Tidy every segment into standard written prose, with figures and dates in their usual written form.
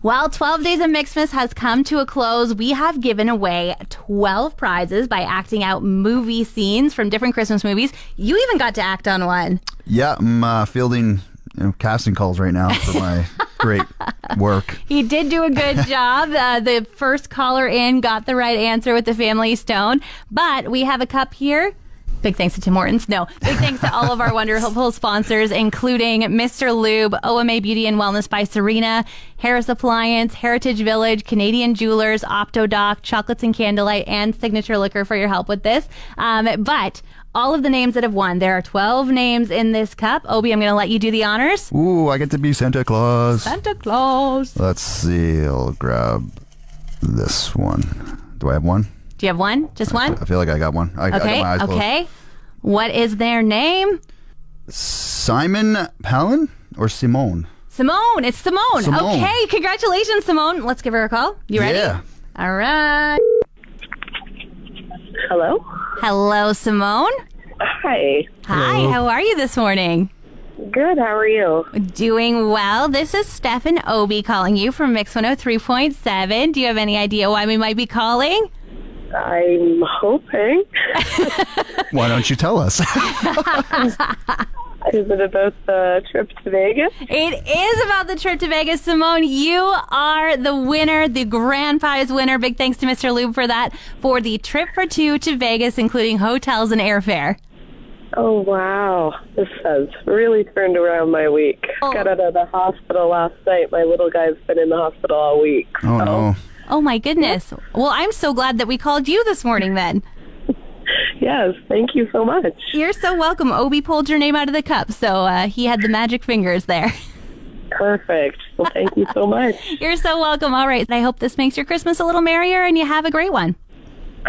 Well, 12 Days of Mixmas has come to a close. We have given away 12 prizes by acting out movie scenes from different Christmas movies. You even got to act on one. Yeah, I'm fielding casting calls right now for my great work. He did do a good job. The first caller in got the right answer with the Family Stone. But we have a cup here. Big thanks to Tim Hortons. No, big thanks to all of our wonderful sponsors, including Mr. Lube, OMA Beauty and Wellness by Serena, Harris Appliance, Heritage Village, Canadian Jewelers, Optodoc, Chocolates and Candlelight, and Signature Liquor for your help with this. But all of the names that have won, there are 12 names in this cup. Obi, I'm going to let you do the honors. Ooh, I get to be Santa Claus. Santa Claus. Let's see. I'll grab this one. Do I have one? Do you have one? Just one? I feel like I got one. I got my eyes closed. Okay. What is their name? Simon Palin or Simone? Simone. It's Simone. Simone. Okay. Congratulations, Simone. Let's give her a call. You ready? Yeah. All right. Hello? Hello, Simone. Hi. Hi. Hello. How are you this morning? Good, how are you? Doing well. This is Steph and Obi calling you from Mix 103.7. Do you have any idea why we might be calling? I'm hoping. Why don't you tell us? Is it about the trip to Vegas? It is about the trip to Vegas. Simone, you are the winner, the grand prize winner. Big thanks to Mr. Lube for that, for the trip for two to Vegas, including hotels and airfare. Oh, wow. This has really turned around my week. Oh. Got out of the hospital last night. My little guy's been in the hospital all week. Oh, no. Oh, my goodness. Well, I'm so glad that we called you this morning then. Yes, thank you so much. You're so welcome. Obi pulled your name out of the cup, so he had the magic fingers there. Perfect. Well, thank you so much. You're so welcome. All right. I hope this makes your Christmas a little merrier and you have a great one.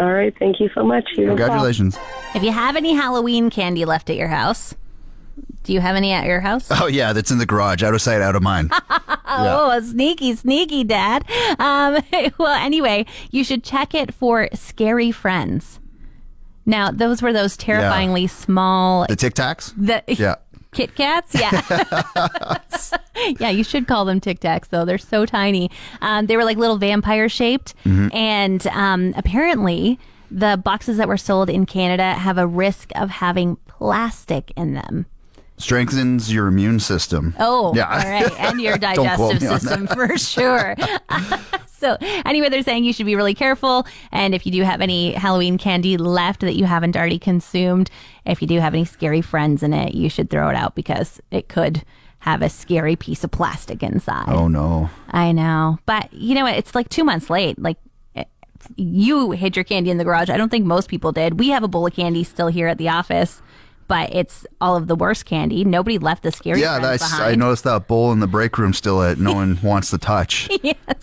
All right, thank you so much. You as well. Congratulations. If you have any Halloween candy left at your house, do you have any at your house? Oh, yeah, that's in the garage. Out of sight, out of mind. Oh, sneaky, Dad. Well, anyway, you should check it for scary friends. Now, those were those terrifyingly small... The Tic Tacs? Yeah. Kit Kats? Yeah. Yeah, you should call them Tic Tacs, though. They're so tiny. They were like little vampire shaped. Mm-hmm. And apparently, the boxes that were sold in Canada have a risk of having plastic in them. Strengthens your immune system. Oh, yeah. All right. And your digestive system for sure. So anyway, they're saying you should be really careful. And if you do have any Halloween candy left that you haven't already consumed, if you do have any scary friends in it, you should throw it out because it could have a scary piece of plastic inside. Oh, no. I know. But you know what? It's like 2 months late. Like, you hid your candy in the garage. I don't think most people did. We have a bowl of candy still here at the office, but it's all of the worst candy. Nobody left the scary friends behind. I noticed that bowl in the break room still no one wants to touch.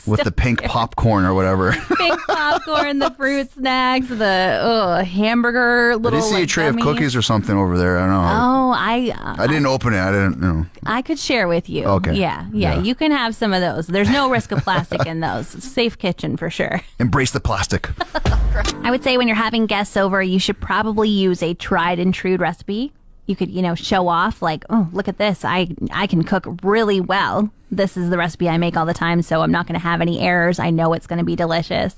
With the pink popcorn or whatever. Pink popcorn, the fruit snacks, the hamburger little. I did see a tray of cookies or something over there. I don't know. Oh, I didn't open it. I didn't know. I could share with you. Okay. Yeah. You can have some of those. There's no risk of plastic in those. It's safe kitchen for sure. Embrace the plastic. I would say when you're having guests over, you should probably use a tried and true recipe. You could, show off like, oh, look at this. I can cook really well. This is the recipe I make all the time, so I'm not going to have any errors. I know it's going to be delicious.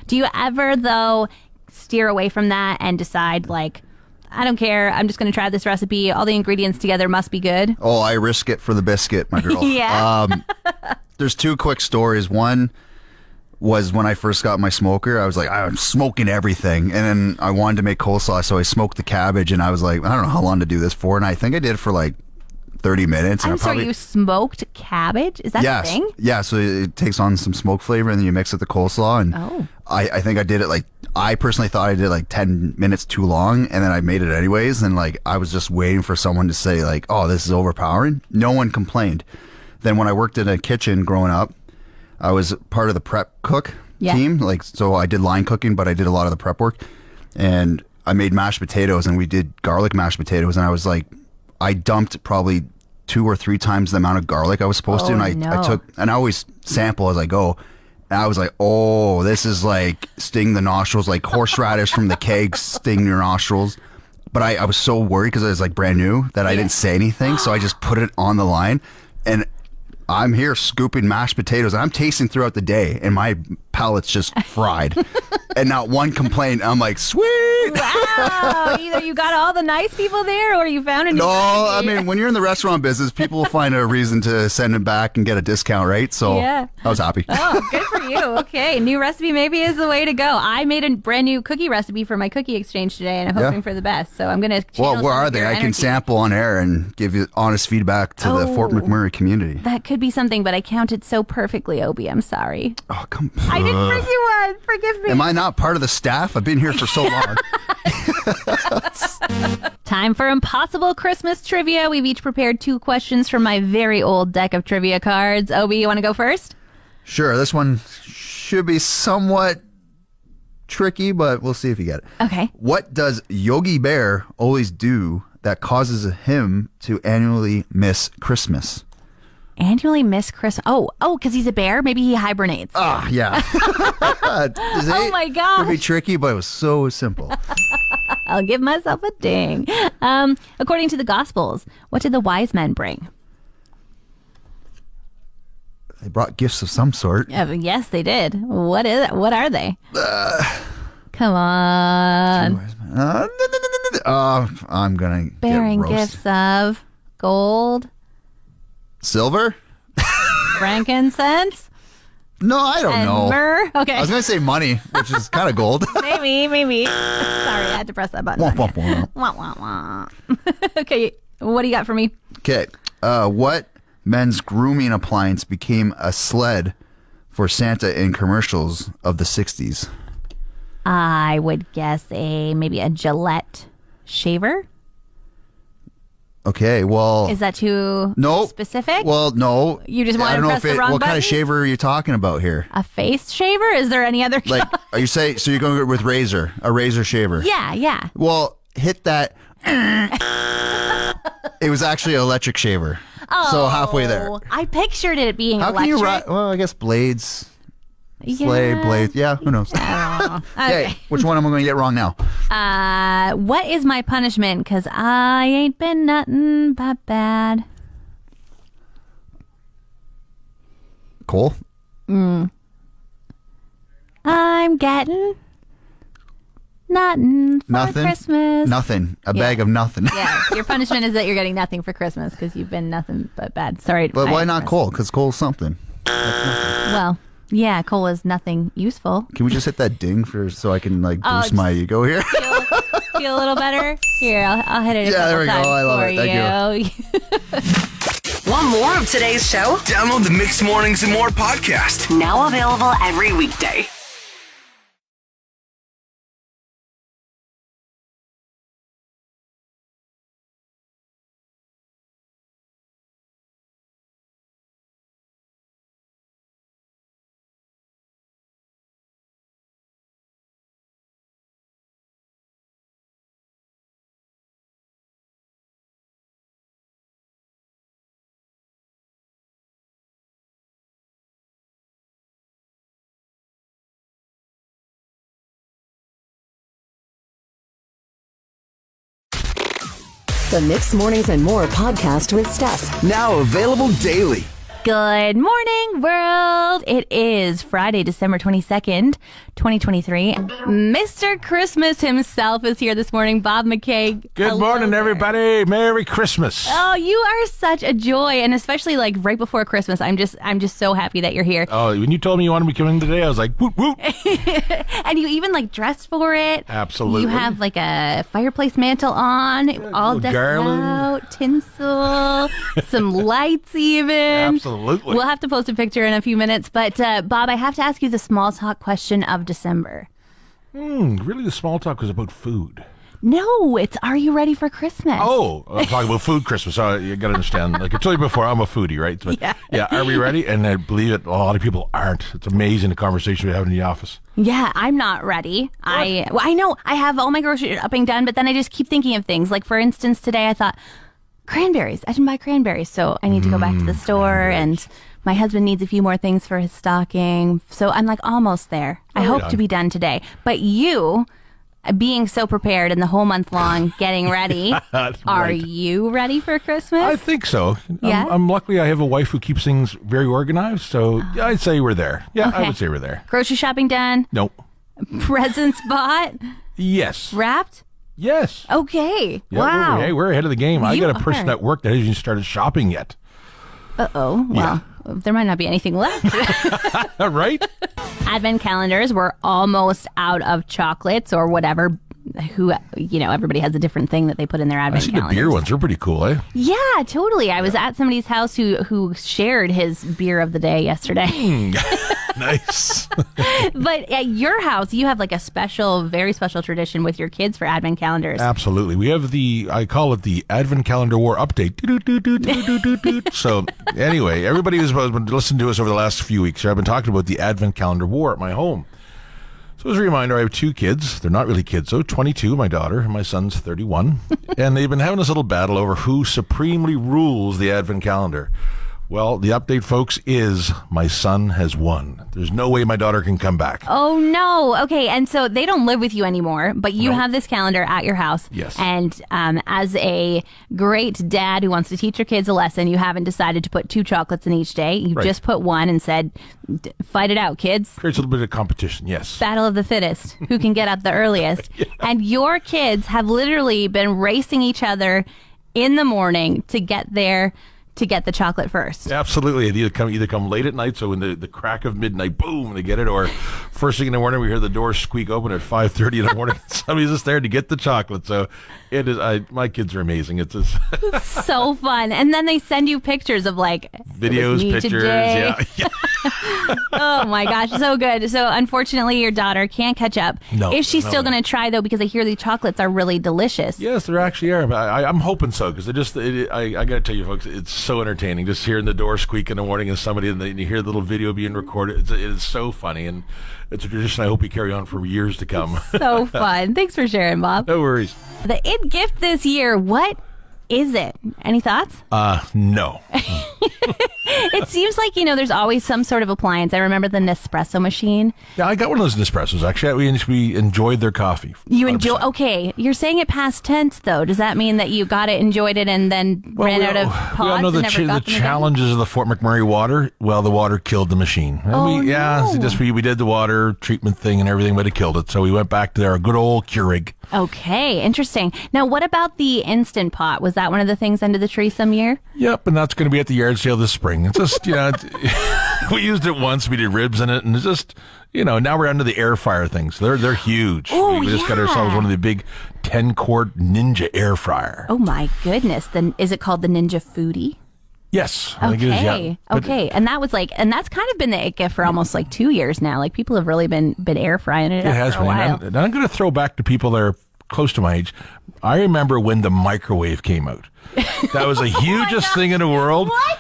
Do you ever, though, steer away from that and decide, like, I don't care. I'm just going to try this recipe. All the ingredients together must be good. Oh, I risk it for the biscuit, my girl. Yeah. There's two quick stories. One was when I first got my smoker, I was like, I'm smoking everything. And then I wanted to make coleslaw, so I smoked the cabbage, and I was like, I don't know how long to do this for. And I think I did it for like 30 minutes. I'm sorry, you smoked cabbage? Is that the thing? Yeah, so it takes on some smoke flavor, and then you mix it with the coleslaw. And I think I did it I personally thought I did it like 10 minutes too long, and then I made it anyways. And like, I was just waiting for someone to say like, oh, this is overpowering. No one complained. Then when I worked in a kitchen growing up, I was part of the prep cook team. So I did line cooking, but I did a lot of the prep work. And I made mashed potatoes, and we did garlic mashed potatoes. And I was like, I dumped probably 2 or 3 times the amount of garlic I was supposed to. And I took, and I always sample as I go. And I was like, oh, this is like sting the nostrils, like horseradish from the keg sting your nostrils. But I was so worried because I was like brand new that I didn't say anything. So I just put it on the line. And I'm here scooping mashed potatoes. I'm tasting throughout the day, and my palate's just fried. And not one complaint. I'm like, sweet. Wow. Either you got all the nice people there or you found a new No, I recipe. mean, when you're in the restaurant business, people will find a reason to send it back and get a discount, right? So Yeah. I was happy. Oh, good for you. Okay, new recipe maybe is the way to go. I made a brand new cookie recipe for my cookie exchange today, and I'm hoping for the best. So I'm going to Well, where are they? I can sample on air and give you honest feedback to the Fort McMurray community. That could be something, but I counted so perfectly, Obie. I'm sorry. Oh, come on. I didn't bring you one. Forgive me. Am I not part of the staff? I've been here for so long. Time for Impossible Christmas Trivia. We've each prepared 2 questions from my very old deck of trivia cards. Obie, you want to go first? Sure, this one should be somewhat tricky, but we'll see if you get it. Okay. What does Yogi Bear always do that causes him to annually miss Christmas? Annually miss Christmas. Oh, because he's a bear? Maybe he hibernates. Ah, yeah. Oh my gosh. Could be tricky, but it was so simple. I'll give myself a ding. According to the Gospels, what did the wise men bring? They brought gifts of some sort. Yes, they did. What is it? What are they? Come on. I'm gonna Bearing get roasted. gifts of gold, Silver? frankincense, No, I don't and know. myrrh. Okay. I was gonna say money, which is kind of gold. Maybe. Sorry, I had to press that button. Womp, womp, womp. Wah, wah, wah. Okay, what do you got for me? Okay. What men's grooming appliance became a sled for Santa in commercials of the 60s? I would guess maybe a Gillette shaver. Okay, well... Is that too specific? Well, no. You just I want to don't know press if the wrong What kind button? of shaver are you talking about here? A face shaver? Is there any other? Like, are you saying... So you're going with razor, a razor shaver? Yeah. Well, hit that... It was actually an electric shaver. Oh, So halfway there. I pictured it being How electric. can you... Well, I guess blades... Slay, Yeah. blades. Yeah, who knows? Okay. Okay, which one am I going to get wrong now? What is my punishment? Because I ain't been nothing but bad. Cole? I'm getting nothing for Nothing? Christmas. Nothing. A bag of nothing. Yeah, your punishment is that you're getting nothing for Christmas because you've been nothing but bad. Sorry. But why I not missed. Cole? Because Cole's something. Well, yeah, Cole is nothing useful. Can we just hit that ding so I can like boost just- my ego here? Feel a little better? Here, I'll hit it a Yeah, couple there we go. times I love for it. Thank you. Want more of today's show? Download the Mixed Mornings and More podcast. Now available every weekday. The Mixed Mornings and More podcast with Steph. Now available daily. Good morning, world. It is Friday, December 22nd, 2023. Mr. Christmas himself is here this morning. Bob MacKay. Good Hello morning, there. everybody. Merry Christmas. Oh, you are such a joy, and especially like right before Christmas. I'm just so happy that you're here. Oh, when you told me you wanted me to come in today, I was like, woot, woot. And you even like dressed for it. Absolutely. You have like a fireplace mantle on, all little decked garland. out, tinsel, some lights even. Absolutely. We'll have to post a picture in a few minutes. But Bob, I have to ask you the small talk question of December. Really, the small talk was about food. No, it's are you ready for Christmas? Oh, I'm talking about food Christmas. You got to understand. Like I told you before, I'm a foodie, right? But Yeah. are we ready? And I believe it, a lot of people aren't. It's amazing the conversation we have in the office. Yeah, I'm not ready. I know I have all my groceries up and done, but then I just keep thinking of things. Like for instance, today I thought cranberries. I didn't buy cranberries, so I need to go back to the store and my husband needs a few more things for his stocking. So I'm like almost there. I hope to be done today. But you being so prepared and the whole month long getting ready, are Right. you ready for Christmas? I think so. Yeah? I'm luckily I have a wife who keeps things very organized, so yeah, I'd say we're there. Yeah, I Okay. would say we're there. Grocery shopping done? Nope. Presents bought? Yes. Wrapped? Yes. Okay. Yeah, Wow. we're ahead of the game. I You got a person are. at work that hasn't even started shopping yet. Uh-oh. Well, there might not be anything left. Right? Advent calendars, we're almost out of chocolates or whatever. Everybody has a different thing that they put in their I advent see the calendars. beer ones. They're pretty cool, eh? Yeah, totally. I was at somebody's house who shared his beer of the day yesterday. Nice. But at your house, you have like a special, very special tradition with your kids for advent calendars. Absolutely. We have I call it the Advent Calendar War Update. So anyway, everybody who's been listening to us over the last few weeks, I've been talking about the Advent Calendar War at my home. So as a reminder, I have 2 kids. They're not really kids, though. 22, my daughter, and my son's 31. And they've been having this little battle over who supremely rules the Advent calendar. Well, the update, folks, is my son has won. There's no way my daughter can come back. Oh, no. Okay. And so they don't live with you anymore, but you have this calendar at your house. Yes. And as a great dad who wants to teach your kids a lesson, you haven't decided to put 2 chocolates in each day. You Right. just put 1 and said, fight it out, kids. Creates a little bit of competition, yes. Battle of the fittest. Who can get up the earliest? And your kids have literally been racing each other in the morning to get the chocolate first. Absolutely. It either come late at night, so in the crack of midnight, boom, they get it, or first thing in the morning, we hear the door squeak open at 5:30 in the morning. Somebody's just there to get the chocolate. So it is. My kids are amazing. It's just So fun. And then they send you pictures of like videos, "It was me pictures. today." Yeah. Oh my gosh, so good. So unfortunately, your daughter can't catch up. No, Is she no still way. going to try though? Because I hear the chocolates are really delicious. Yes, there actually are. I'm hoping so, because I got to tell you, folks, it's so entertaining. Just hearing the door squeak in the morning and somebody, and you hear the little video being recorded. It is so funny, and it's a tradition I hope we carry on for years to come. So fun. Thanks for sharing, Bob. No worries. The It gift this year, what is it? Any thoughts? No. It seems like, there's always some sort of appliance. I remember the Nespresso machine. Yeah, I got one of those Nespressos, actually. We enjoyed their coffee. You enjoy, 100%. okay. You're saying it past tense, though. Does that mean that you got it, enjoyed it, and then ran out of pods we all know and the never got them again? challenges of the Fort McMurray water. Well, the water killed the machine. Oh, no. We did the water treatment thing and everything, but it killed it. So we went back to our good old Keurig. Okay, interesting. Now, what about the Instant Pot? Was that one of the things under the tree some year? Yep, and that's going to be at the yard sale this spring. It's just, we used it once. We did ribs in it, and it's just, now we're under the air fryer things. They're huge. Oh, we just got ourselves one of the big 10-quart Ninja air fryer. Oh my goodness! Then is it called the Ninja Foodie? Yes, I think it is. Yeah. But Okay. And that was and that's kind of been the It gift for almost 2 years now. Like people have really been air frying it It up has for a been. while. And I'm going to throw back to people that are close to my age. I remember when the microwave came out. That was the hugest thing in the world. What?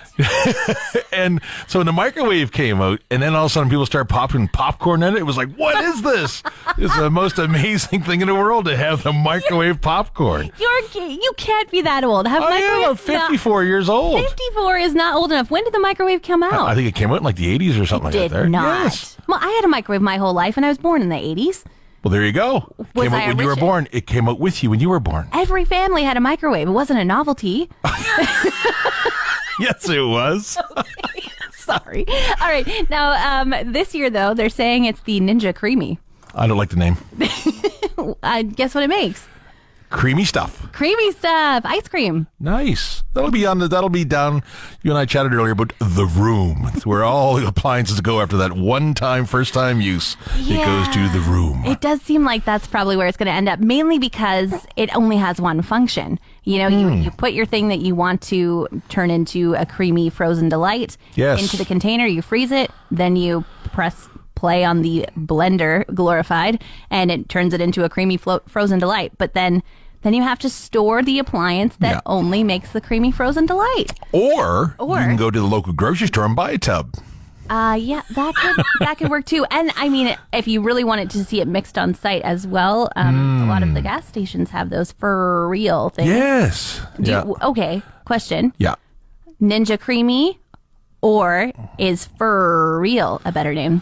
And so when the microwave came out, and then all of a sudden people start popping popcorn in it, it was like, what is this? It's the most amazing thing in the world to have the microwave popcorn. You can't be that old. Have I am. I'm microwave? 54 years old. 54 is not old enough. When did the microwave come out? I think it came out in like the 80s or something Did like that. There. not. Yes. Well, I had a microwave my whole life, and I was born in the 80s. Well, there you go. Was Came I out when you were original? born. It came out with you when you were born. Every family had a microwave. It wasn't a novelty. Yes, it was. Sorry. All right. Now, this year, though, they're saying it's the Ninja Creamy. I don't like the name. Guess what it makes? Creamy stuff. Creamy stuff. Ice cream. Nice. That'll be down. You and I chatted earlier about the room. It's where all the appliances go after that first time use. It goes to the room. It does seem like that's probably where it's going to end up, mainly because it only has one function. You put your thing that you want to turn into a creamy frozen delight Yes. into the container, you freeze it, then you press play on the blender, glorified, and it turns it into a creamy frozen delight. But then you have to store the appliance that only makes the creamy frozen delight. Or you can go to the local grocery store and buy a tub. Yeah, that could work too. And I mean, if you really wanted to see it mixed on site as well, a lot of the gas stations have those for real things. Yes. Okay, question. Yeah. Ninja Creamy or is for real a better name?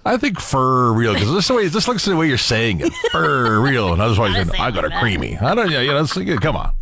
I think fur real, because this looks the way you're saying it. Fur real. And that's why you're saying, I got a creamy. I don't, come on.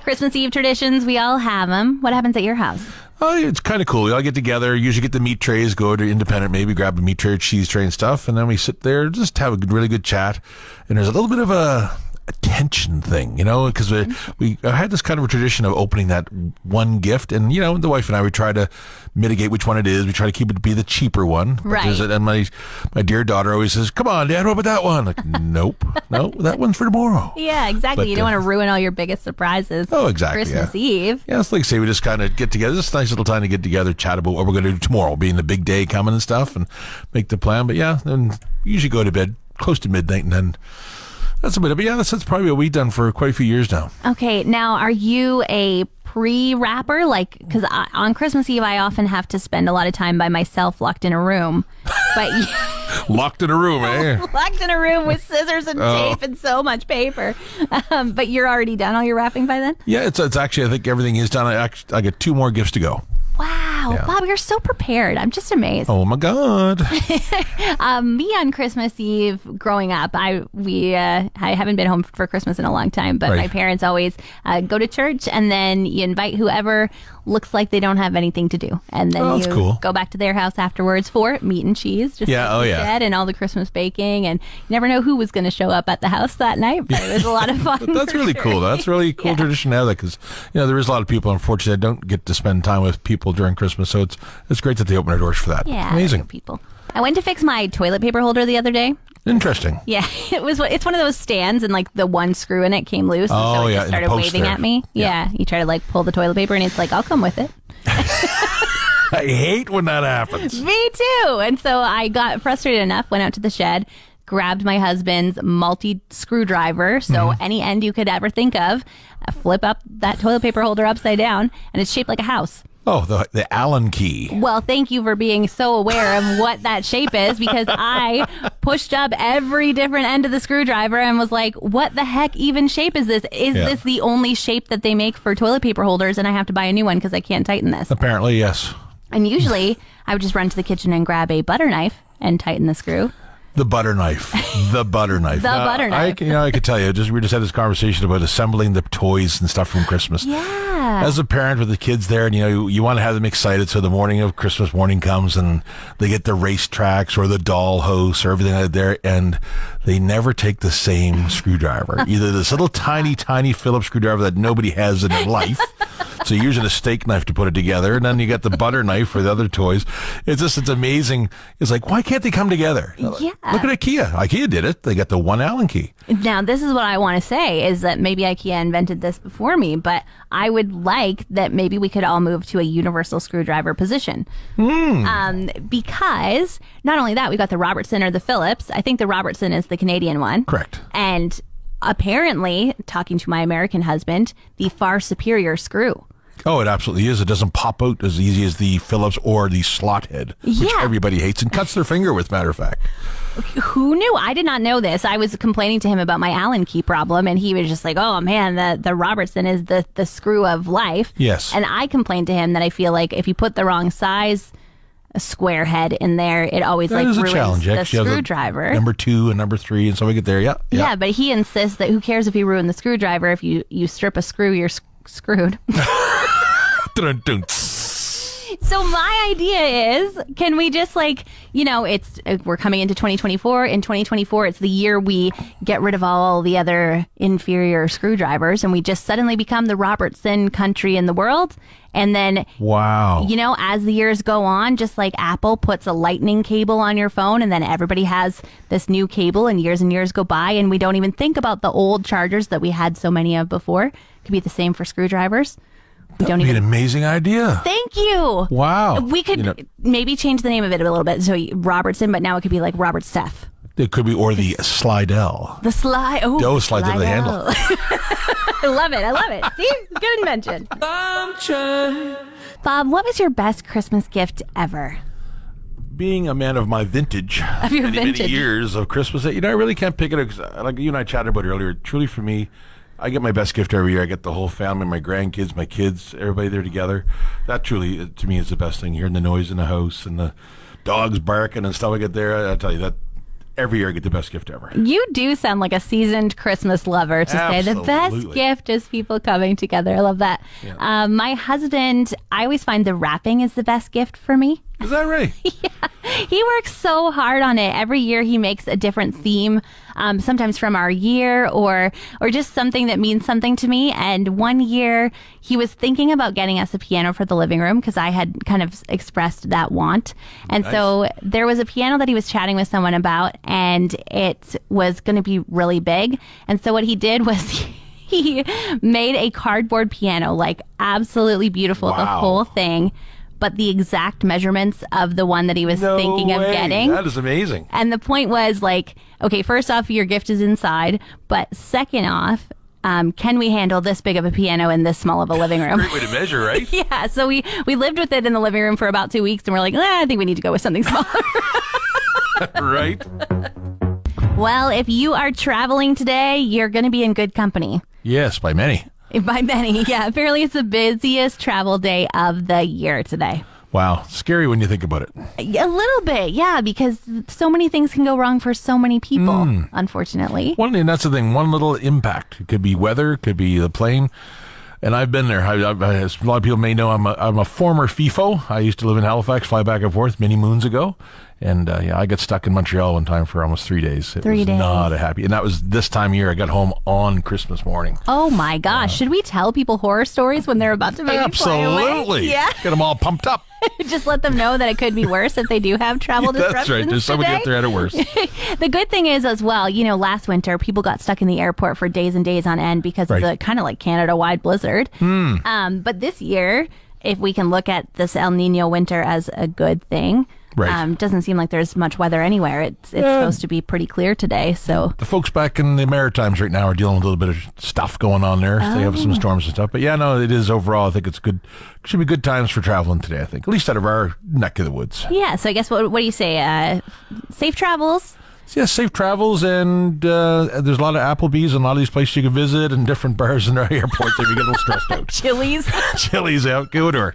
Christmas Eve traditions, we all have them. What happens at your house? Oh, it's kind of cool. We all get together, usually get the meat trays, go to Independent, maybe grab a meat tray or cheese tray and stuff, and then we sit there, just have a really good chat. And there's a little bit of a tension thing, because we had this kind of a tradition of opening that one gift, and the wife and I, we try to mitigate which one it is. We try to keep it to be the cheaper one. Right. And my dear daughter always says, "Come on, Dad, what about that one?" Like, nope, no, that one's for tomorrow. Yeah, exactly. But, you don't want to ruin all your biggest surprises. Oh, exactly. Christmas Eve. Yeah, it's like say we just kind of get together. It's a nice little time to get together, chat about what we're going to do tomorrow, being the big day coming and stuff, and make the plan. But yeah, then usually go to bed close to midnight, and then. That's a bit of it. Yeah, that's probably what we've done for quite a few years now. Okay, now are you a pre-wrapper? Like, because on Christmas Eve, I often have to spend a lot of time by myself locked in a room. But locked in a room, eh? Locked in a room with scissors and tape and so much paper. But you're already done all your wrapping by then? Yeah, it's actually, I think everything is done. I get 2 more gifts to go. Wow, yeah. Bob, you're so prepared. I'm just amazed. Oh my God. Me on Christmas Eve growing up, I haven't been home for Christmas in a long time, but my parents always go to church, and then you invite whoever looks like they don't have anything to do, and then go back to their house afterwards for meat and cheese, just like you said, and all the Christmas baking, and you never know who was going to show up at the house that night, but it was a lot of fun. That's really cool. That's really cool tradition to have that, because there is a lot of people, unfortunately, that don't get to spend time with people during Christmas, so it's great that they open their doors for that. Yeah, amazing people. I went to fix my toilet paper holder the other day. Interesting. Yeah, it's one of those stands, and like the one screw in it came loose, and so it just started waving at me. Yeah, you try to like pull the toilet paper, and it's like, I'll come with it. I hate when that happens. Me too. And so I got frustrated enough, went out to the shed, grabbed my husband's multi-screwdriver, so any end you could ever think of, flip up that toilet paper holder upside down, and it's shaped like a house. Oh, the Allen key. Well, thank you for being so aware of what that shape is, because I pushed up every different end of the screwdriver and was like, what the heck even shape is this? Is this the only shape that they make for toilet paper holders, and I have to buy a new one because I can't tighten this? Apparently, yes. And usually I would just run to the kitchen and grab a butter knife and tighten the screw. The butter knife. The butter knife. Butter knife. I could tell you, we just had this conversation about assembling the toys and stuff from Christmas. Yeah. As a parent with the kids there, and you want to have them excited, so the morning of Christmas morning comes and they get the racetracks or the doll house or everything like there, and they never take the same screwdriver. Either this little tiny Phillips screwdriver that nobody has in their life. So you're using a steak knife to put it together, and then you got the butter knife for the other toys. It's amazing. It's like, why can't they come together? Yeah. Look at IKEA. IKEA did it. They got the one Allen key. Now, this is what I want to say, is that maybe IKEA invented this before me, but I would like that maybe we could all move to a universal screwdriver position. Because not only that, we got the Robertson or the Phillips. I think the Robertson is the Canadian one. Correct. And apparently, talking to my American husband, the far superior screw. Oh, it absolutely is. It doesn't pop out as easy as the Phillips or the slot head, which everybody hates and cuts their finger with, matter of fact. Who knew? I did not know this. I was complaining to him about my Allen key problem, and he was just like, oh, man, the Robertson is the screw of life. Yes. And I complained to him that I feel like if you put the wrong size square head in there, it always ruins the screwdriver. Number 2 and number 3, and so we get there. Yeah, but he insists that who cares if you ruin the screwdriver? If you strip a screw, you're screwed. So my idea is, can we just we're coming into 2024. In 2024, it's the year we get rid of all the other inferior screwdrivers, and we just suddenly become the Robertson country in the world. And then, wow, as the years go on, just like Apple puts a lightning cable on your phone, and then everybody has this new cable, and years go by, and we don't even think about the old chargers that we had so many of before. It could be the same for screwdrivers. That would be an amazing idea. Thank you. Wow. We could maybe change the name of it a little bit. So Robertson, but now it could be like Robert Steph. It could be, or the Slidell. The slide. Oh, slide to the handle. I love it. See? Good invention. Bob, what was your best Christmas gift ever? Being a man of my vintage, many years of Christmas, I really can't pick it. Like you and I chatted about earlier, truly for me, I get my best gift every year. I get the whole family, my grandkids, my kids, everybody there together. That truly, to me, is the best thing. Hearing the noise in the house and the dogs barking and stuff I get there. I tell you that every year I get the best gift ever. You do sound like a seasoned Christmas lover to say the best gift is people coming together. I love that. Yeah. My husband, I always find the wrapping is the best gift for me. Is that right? Yeah. He works so hard on it. Every year he makes a different theme, sometimes from our year or just something that means something to me. And one year he was thinking about getting us a piano for the living room because I had kind of expressed that want. And so there was a piano that he was chatting with someone about, and it was going to be really big. And so what he did was he made a cardboard piano, like absolutely beautiful, the whole thing, but the exact measurements of the one that he was thinking of getting. That is amazing. And the point was like, okay, first off, your gift is inside, but second off, can we handle this big of a piano in this small of a living room? Great way to measure, right? Yeah, so we lived with it in the living room for about 2 weeks, and we're like, I think we need to go with something smaller. Right? Well, if you are traveling today, you're going to be in good company. Yes, by many. By many, yeah. Apparently it's the busiest travel day of the year today. Wow. Scary when you think about it. A little bit, yeah, because so many things can go wrong for so many people, unfortunately. And that's the thing. One little impact. It could be weather, it could be the plane. And I've been there. As a lot of people may know, I'm a former FIFO. I used to live in Halifax, fly back and forth many moons ago. And I got stuck in Montreal one time for almost 3 days. It was not a happy. And that was this time of year. I got home on Christmas morning. Oh my gosh! Should we tell people horror stories when they're about to maybe fly away? Absolutely. Yeah. Get them all pumped up. Just let them know that it could be worse if they do have travel disruptions. That's right. There's somebody today. up there had it worse. The good thing is as well, last winter people got stuck in the airport for days and days on end because of the kind of like Canada-wide blizzard. But this year, if we can look at this El Nino winter as a good thing. Right. Doesn't seem like there's much weather anywhere. It's supposed to be pretty clear today. So the folks back in the Maritimes right now are dealing with a little bit of stuff going on there. They have some storms and stuff. But it is overall. I think it's good. Should be good times for traveling today. I think, at least out of our neck of the woods. Yeah. So I guess what do you say? Safe travels. Yeah, safe travels, and there's a lot of Applebee's and a lot of these places you can visit and different bars in our airport if you get a little stressed out. Chili's. Chili's out. Go to her.